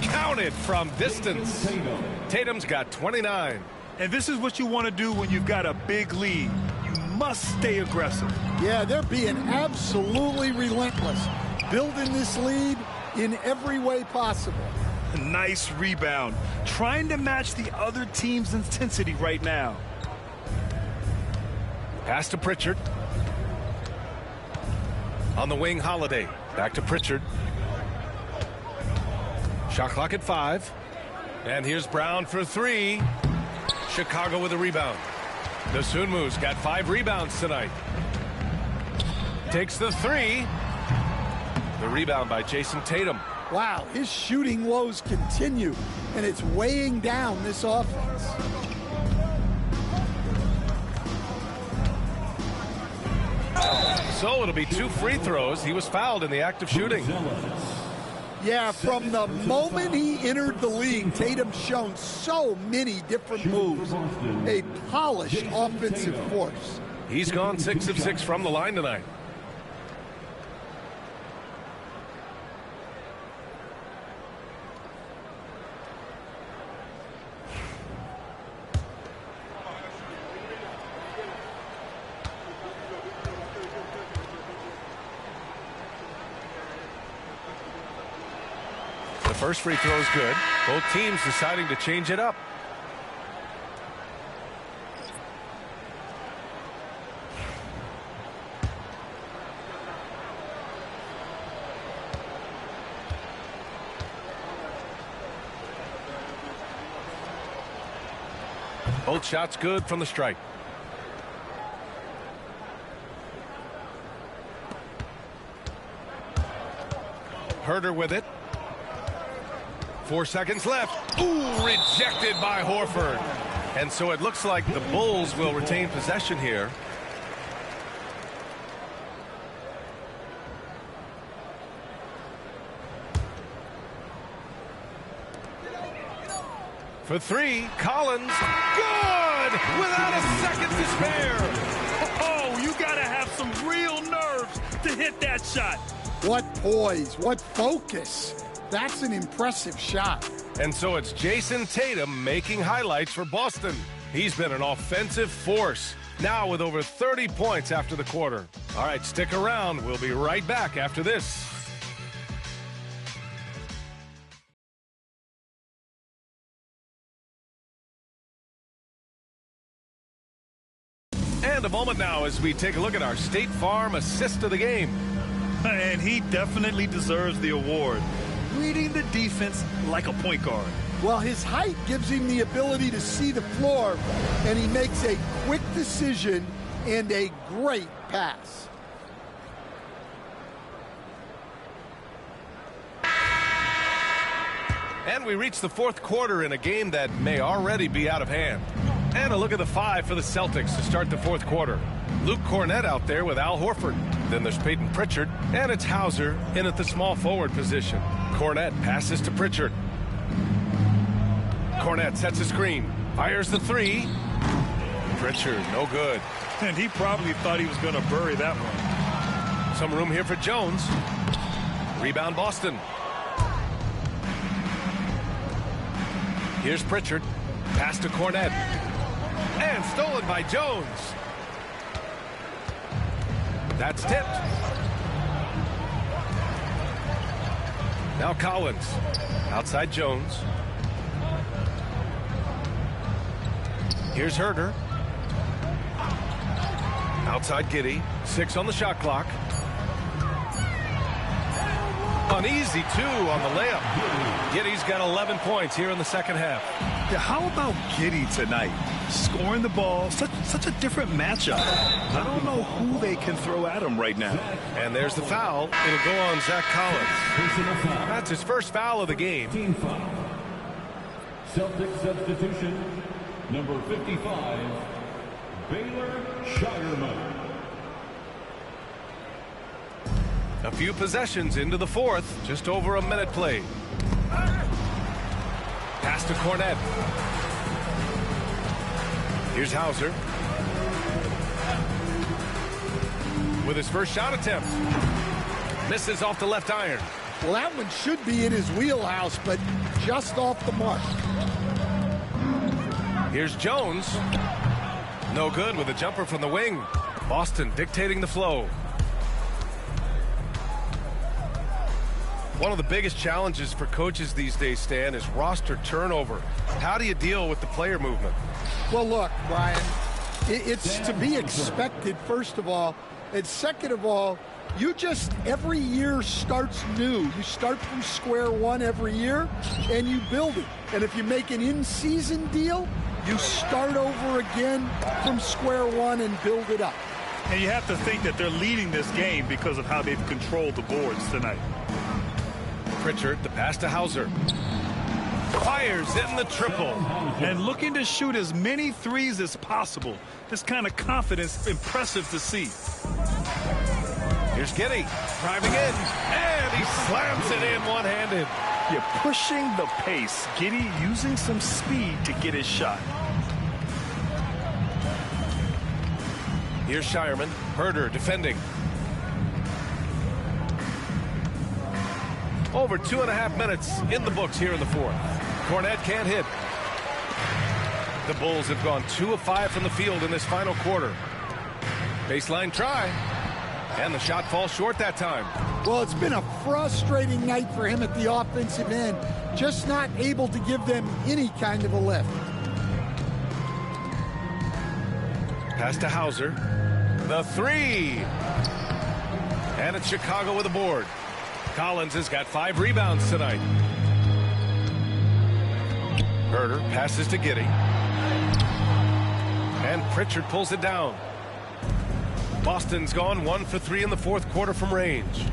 Counted from distance. Tatum's got 29. And this is what you want to do when you've got a big lead. You must stay aggressive. Yeah, they're being absolutely relentless. Building this lead in every way possible. A nice rebound. Trying to match the other team's intensity right now. Pass to Pritchard. On the wing, Holiday. Back to Pritchard. Shot clock at 5. And here's Brown for 3. Chicago with a rebound. Dosunmu's got 5 rebounds tonight. Takes the 3. The rebound by Jason Tatum. Wow, his shooting woes continue, and it's weighing down this offense. So it'll be 2 free throws. He was fouled in the act of shooting. Yeah, from the moment he entered the league, Tatum's shown so many different moves. A polished offensive force. He's gone 6 of 6 from the line tonight. First free throw is good. Both teams deciding to change it up. Both shots good from the strike. Herter with it. 4 seconds left. Ooh, rejected by Horford. And so it looks like the Bulls will retain possession here. For three, Collins. Good! Without a second to spare. Oh, you got to have some real nerves to hit that shot. What poise, what focus. That's an impressive shot. And so it's Jason Tatum making highlights for Boston. He's been an offensive force, now with over 30 points after the quarter. All right, stick around. We'll be right back after this. And a moment now as we take a look at our State Farm assist of the game. And he definitely deserves the award. Reading the defense like a point guard. Well, his height gives him the ability to see the floor, and he makes a quick decision and a great pass. And we reach the fourth quarter in a game that may already be out of hand. And a look at the five for the Celtics to start the fourth quarter. Luke Cornett out there with Al Horford. Then there's Peyton Pritchard, and it's Hauser in at the small forward position. Cornett passes to Pritchard. Cornett sets a screen, fires the three. Pritchard, no good. And he probably thought he was going to bury that one. Some room here for Jones. Rebound Boston. Here's Pritchard. Pass to Cornett. And stolen by Jones. That's tipped. Now Collins. Outside Jones. Here's Herder. Outside Giddey. 6 on the shot clock. An easy 2 on the layup. Giddey's got 11 points here in the second half. Yeah, how about Giddey tonight? Scoring the ball, such a different matchup. I don't know who they can throw at him right now. And there's the foul. It'll go on Zach Collins. That's his first foul of the game. Team foul. Celtics substitution, number 55, Baylor Shireman. A few possessions into the fourth. Just over a minute played. Pass to Cornett. Here's Hauser. With his first shot attempt. Misses off the left iron. Well, that one should be in his wheelhouse, but just off the mark. Here's Jones. No good with a jumper from the wing. Boston dictating the flow. One of the biggest challenges for coaches these days, Stan, is roster turnover. How do you deal with the player movement? Well, look, Brian, it's to be expected, first of all. And second of all, you just, every year starts new. You start from square one every year, and you build it. And if you make an in-season deal, you start over again from square one and build it up. And you have to think that they're leading this game because of how they've controlled the boards tonight. Pritchard, the pass to Hauser. Fires in the triple. And looking to shoot as many threes as possible. This kind of confidence, impressive to see. Here's Giddey, driving in, and he slams it in one-handed. You're pushing the pace. Giddey using some speed to get his shot. Here's Shireman. Herder defending. Over 2.5 minutes in the books here in the fourth. Cornett can't hit. The Bulls have gone 2 of 5 from the field in this final quarter. Baseline try. And the shot falls short that time. Well, it's been a frustrating night for him at the offensive end. Just not able to give them any kind of a lift. Pass to Hauser. The three. And it's Chicago with a board. Collins has got 5 rebounds tonight. Herder passes to Giddey. And Pritchard pulls it down. Boston's gone 1 for 3 in the fourth quarter from range.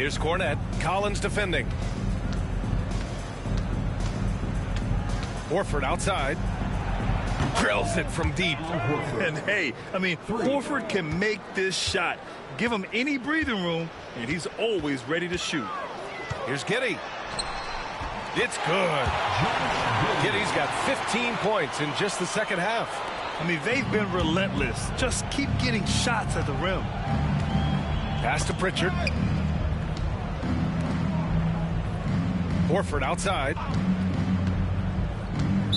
Here's Cornette. Collins defending. Horford outside. Drills it from deep. And hey, I mean, Horford can make this shot. Give him any breathing room, and he's always ready to shoot. Here's Giddey. It's good. Giddey's got 15 points in just the second half. I mean, they've been relentless. Just keep getting shots at the rim. Pass to Pritchard. Horford outside.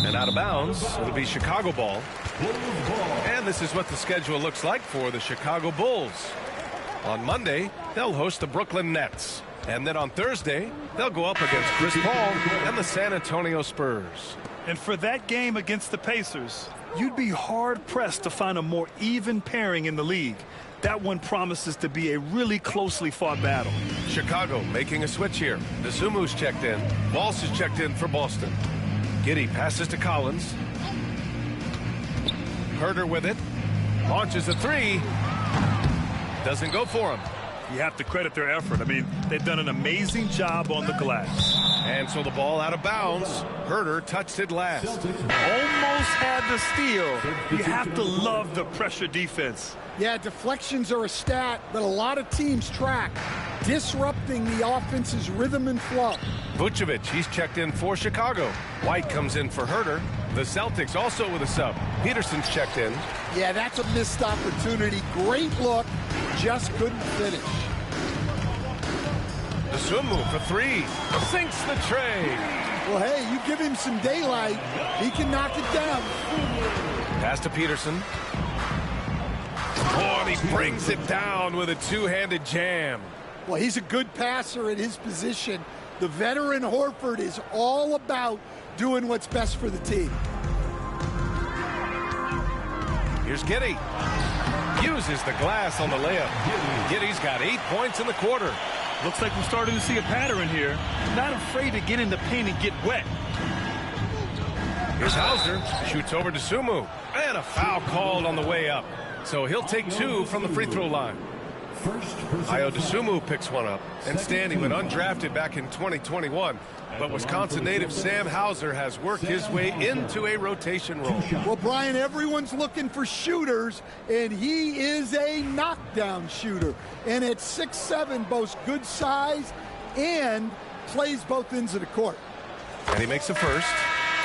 And out of bounds. It'll be Chicago ball. And this is what the schedule looks like for the Chicago Bulls. On Monday, they'll host the Brooklyn Nets. And then on Thursday, they'll go up against Chris Paul and the San Antonio Spurs. And for that game against the Pacers, you'd be hard-pressed to find a more even pairing in the league. That one promises to be a really closely fought battle. Chicago making a switch here. Desumu's checked in. Walsh is checked in for Boston. Giddey passes to Collins. Herter with it. Launches a three. Doesn't go for him. You have to credit their effort. I mean, they've done an amazing job on the glass. And so the ball out of bounds. Herter touched it last. Almost had the steal. You have to love the pressure defense. Yeah, deflections are a stat that a lot of teams track, disrupting the offense's rhythm and flow. Vucevic, he's checked in for Chicago. White comes in for Herter. The Celtics also with a sub. Peterson's checked in. Yeah, that's a missed opportunity. Great look, just couldn't finish. Desumu for three. Sinks the tray. Well, hey, you give him some daylight, he can knock it down. Pass to Peterson. Oh, and he brings it down with a two-handed jam. Well, he's a good passer at his position. The veteran Horford is all about doing what's best for the team. Here's Giddey. Uses the glass on the layup. Giddey's got 8 points in the quarter. Looks like we're starting to see a pattern here. Not afraid to get in the paint and get wet. Here's Hauser. Shoots over to Sumu. And a foul called on the way up. So he'll take two from the free throw line. Ayo Dosunmu picks one up. And Standing went undrafted back in 2021. But Wisconsin native Sam Hauser has worked his way into a rotation role. Well, Brian, everyone's looking for shooters, and he is a knockdown shooter. And at 6'7", boasts good size and plays both ends of the court. And he makes the first.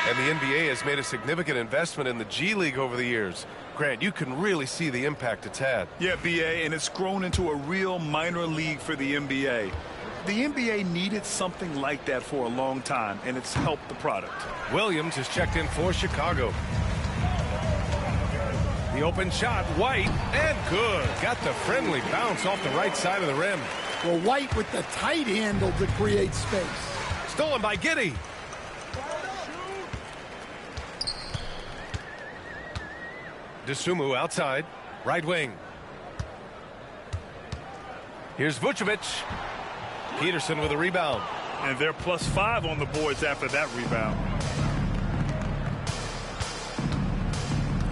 And the NBA has made a significant investment in the G League over the years. Grant, you can really see the impact it's had. Yeah, BA, and it's grown into a real minor league for the NBA. The NBA needed something like that for a long time, and it's helped the product. Williams is checked in for Chicago. The open shot, White, and good. Got the friendly bounce off the right side of the rim. Well, White with the tight handle to create space. Stolen by Giddey. Dosunmu outside, right wing. Here's Vucevic. Peterson with a rebound. And they're +5 on the boards after that rebound.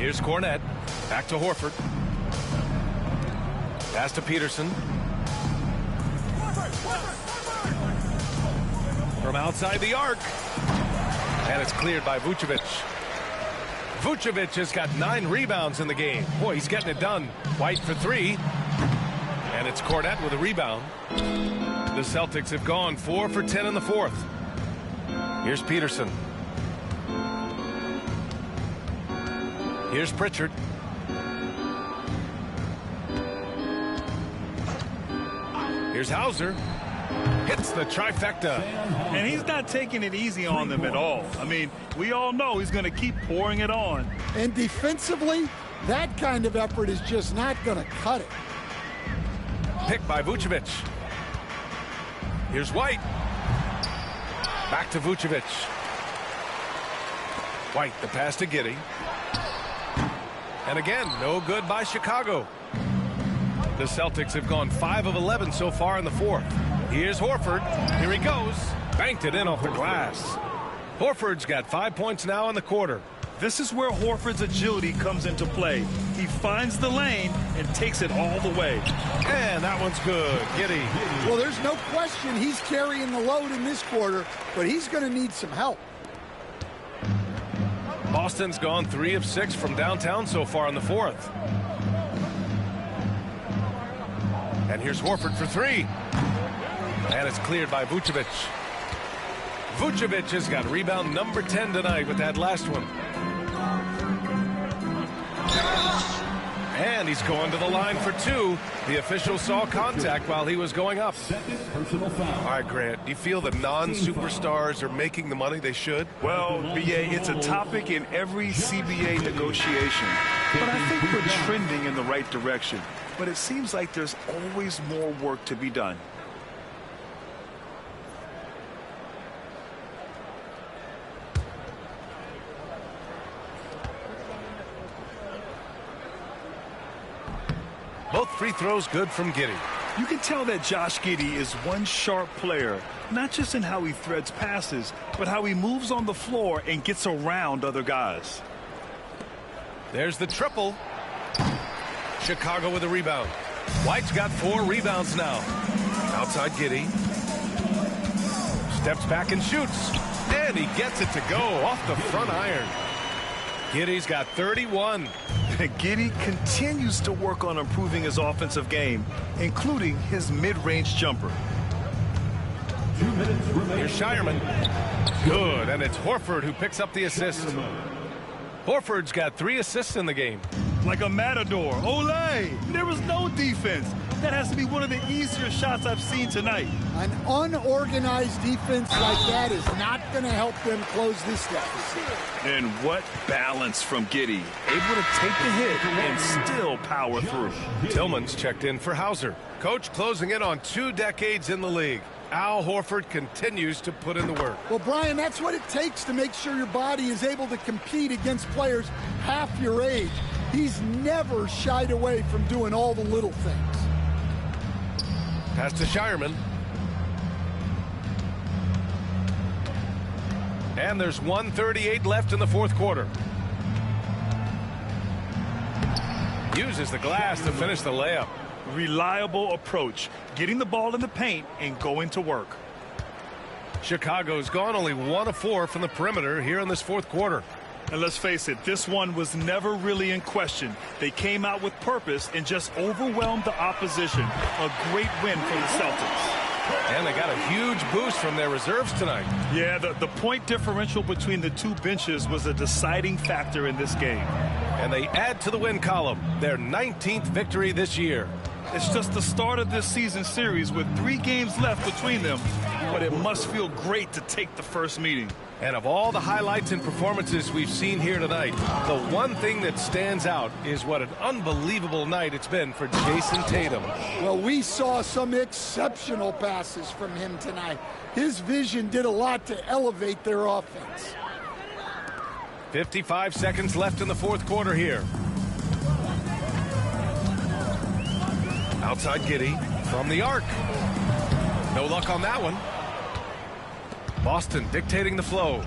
Here's Cornette. Back to Horford. Pass to Peterson. From outside the arc. And it's cleared by Vucevic. Vucevic has got 9 rebounds in the game. Boy, he's getting it done. White for 3. And it's Cornette with a rebound. The Celtics have gone 4 for 10 in the fourth. Here's Peterson. Here's Pritchard. Here's Hauser. Hits the trifecta. And he's not taking it easy on them at all. I mean, we all know he's going to keep pouring it on. And defensively, that kind of effort is just not going to cut it. Picked by Vucevic. Here's White. Back to Vucevic. White, the pass to Giddey. And again, no good by Chicago. The Celtics have gone 5 of 11 so far in the fourth. Here's Horford. Here he goes. Banked it in off the glass. Horford's got 5 points now in the quarter. This is where Horford's agility comes into play. He finds the lane and takes it all the way. And that one's good. Giddey. Well, there's no question he's carrying the load in this quarter, but he's going to need some help. Boston's gone 3 of 6 from downtown so far in the fourth. And here's Horford for 3. And it's cleared by Vucevic. Vucevic has got rebound number 10 tonight with that last one. And he's going to the line for 2. The official saw contact while he was going up. All right, Grant, do you feel the non-superstars are making the money they should? Well, BA, it's a topic in every CBA negotiation. But I think we're trending in the right direction. But it seems like there's always more work to be done. Both free throws good from Giddey. You can tell that Josh Giddey is one sharp player, not just in how he threads passes, but how he moves on the floor and gets around other guys. There's the triple. Chicago with a rebound. White's got 4 rebounds now. Outside Giddey. Steps back and shoots. And he gets it to go off the front iron. Giddey's got 31. Giddey continues to work on improving his offensive game, including his mid-range jumper. 2 minutes remaining. Here's Shireman. Good, and it's Horford who picks up the assist. Horford's got 3 assists in the game. Like a matador. Olay! There was no defense. That has to be one of the easier shots I've seen tonight. An unorganized defense like that is not going to help them close this deficit. And what balance from Giddey. Able to take the hit and still power through. Tillman's checked in for Hauser. Coach closing in on 2 decades in the league. Al Horford continues to put in the work. Well, Brian, that's what it takes to make sure your body is able to compete against players half your age. He's never shied away from doing all the little things. Pass to Shireman. And there's 1:38 left in the fourth quarter. Uses the glass to finish the layup. Reliable approach, getting the ball in the paint and going to work. Chicago's gone only 1 of 4 from the perimeter here in this fourth quarter. And let's face it, this one was never really in question. They came out with purpose and just overwhelmed the opposition. A great win for the Celtics. And they got a huge boost from their reserves tonight. Yeah, the point differential between the 2 benches was a deciding factor in this game. And they add to the win column, their 19th victory this year. It's just the start of this season series with 3 games left between them, but it must feel great to take the first meeting. And of all the highlights and performances we've seen here tonight, the one thing that stands out is what an unbelievable night it's been for Jason Tatum. Well, we saw some exceptional passes from him tonight. His vision did a lot to elevate their offense. 55 seconds left in the fourth quarter here. Outside Giddey from the arc. No luck on that one. Boston dictating the flow.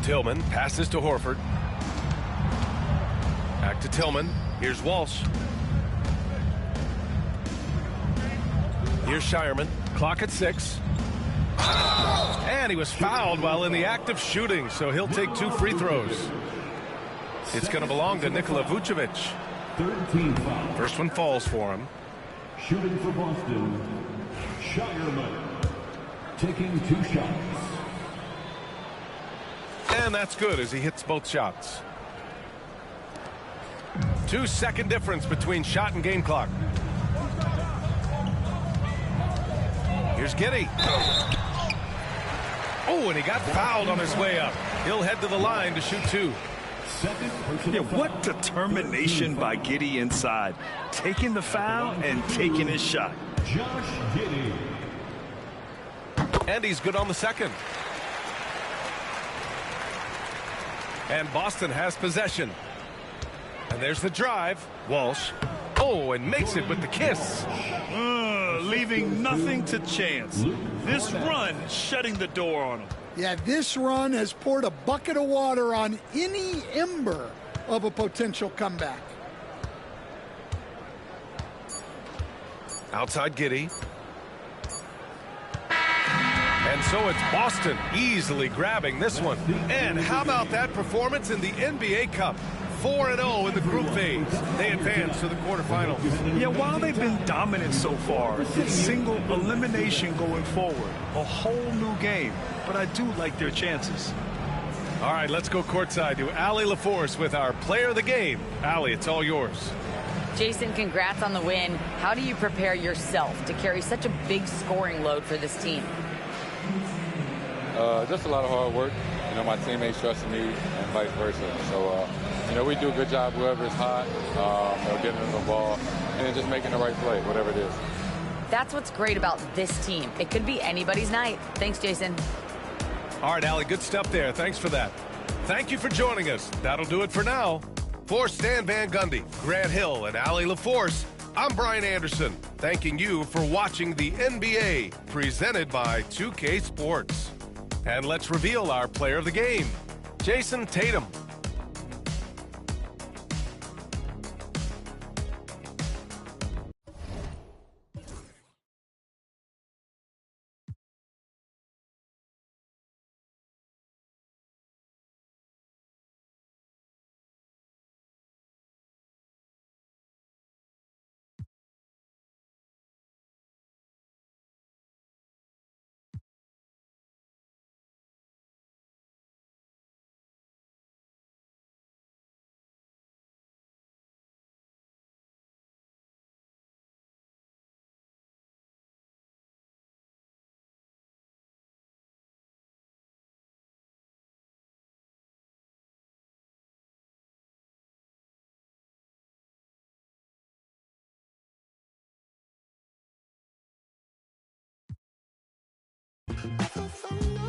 Tillman passes to Horford. Back to Tillman. Here's Walsh. Here's Shireman. Clock at 6. And he was fouled while in the act of shooting, so he'll take 2 free throws. It's going to belong to Nikola Vucevic. 13 fouls. First one falls for him. Shooting for Boston, Shireman. Taking 2 shots. And that's good as he hits both shots. 2-second difference between shot and game clock. Here's Giddey. Oh, and he got fouled on his way up. He'll head to the line to shoot 2. Yeah, what determination by Giddey inside. Taking the foul and taking his shot. Josh Giddey. And he's good on the second. And Boston has possession. And there's the drive. Walsh. Oh, and makes it with the kiss. Leaving nothing to chance. This run shutting the door on him. Yeah, this run has poured a bucket of water on any ember of a potential comeback. Outside Giddey. And so it's Boston easily grabbing this one. And how about that performance in the NBA Cup? 4-0 in the group phase. They advance to the quarterfinals. Yeah, while they've been dominant so far, it's single elimination going forward. A whole new game. But I do like their chances. All right, let's go courtside to Allie LaForce with our player of the game. Allie, it's all yours. Jason, congrats on the win. How do you prepare yourself to carry such a big scoring load for this team? Just a lot of hard work. You know, my teammates trusting me and vice versa. So, you know, we do a good job whoever is hot, you know, getting them the ball, and then just making the right play, whatever it is. That's what's great about this team. It could be anybody's night. Thanks, Jason. All right, Allie, good stuff there. Thanks for that. Thank you for joining us. That'll do it for now. For Stan Van Gundy, Grant Hill, and Allie LaForce, I'm Brian Anderson, thanking you for watching the NBA, presented by 2K Sports. And let's reveal our player of the game, Jason Tatum. I feel thunder.